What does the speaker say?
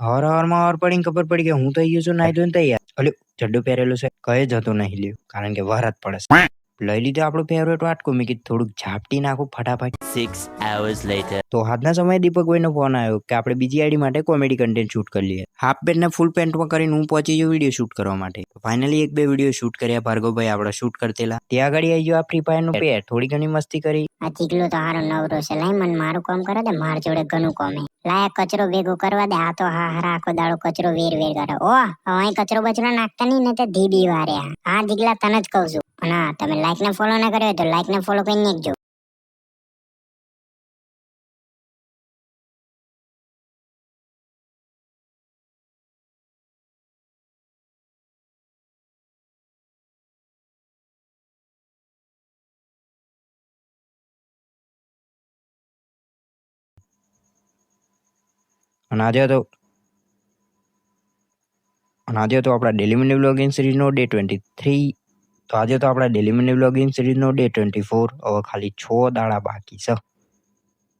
હવારમાં વાર પડીને ખબર પડી કે હું થઈ ગયો છું નાઈ ધોઈને તૈયાર. અલ્યો જડ્ડો પહેરેલો છે કઈ જતો નહીં લ્યો કારણ કે વરસાદ પડે છે. લઈ લીધો આપણું ફેવરેટ વાટકું. મેં કીધું થોડુંક ઝાપટી નાખું ફટાફટ. 6 hours later. તો આજના સમયે દીપકભાઈનો ફોન આવ્યો કે આપણે બીજી આઈડી માટે કોમેડી કન્ટેન્ટ શૂટ કરી લઈએ. હાફ પેન્ટ ને ફૂલ પેન્ટમાં કરીને હું પહોંચી ગયો વિડીયો શૂટ કરવા માટે. ફાઇનલી એક બે વિડીયો શૂટ કર્યા. ભાર્ગવભાઈ આપણે શૂટ કરતેલા. ત્યાં આગળ આવી ગયો આ ફ્રી ફાયર નું પેર. થોડી ઘણી મસ્તી કરી. આ ચીકલો તો હારો નવરો છે. લાઈ મને મારું કામ કરે દે. માર જોડે ઘણું કામ હે. લાયા કચરો ભેગો કરવા દે. આ તો હારા આખો દાડો કચરો વેર કરે. ઓ અહીં કચરો બચરો નાખતા નહીં ને તે ધીબી વારે. હા જીગલા તને જ કહું છું. અને તમે લાઈક ને ફોલો ના કર્યો તો લાઈક ને ફોલો કરી નાખજો. અને આજે તો આપણા ડેલી મિની વ્લોગિંગ સિરીઝનો ડે 23. તો આજે તો આપણા ડેલી મિની વ્લોગિંગ સિરીઝનો ડે 24. હવે ખાલી 6 દાડા બાકી છે.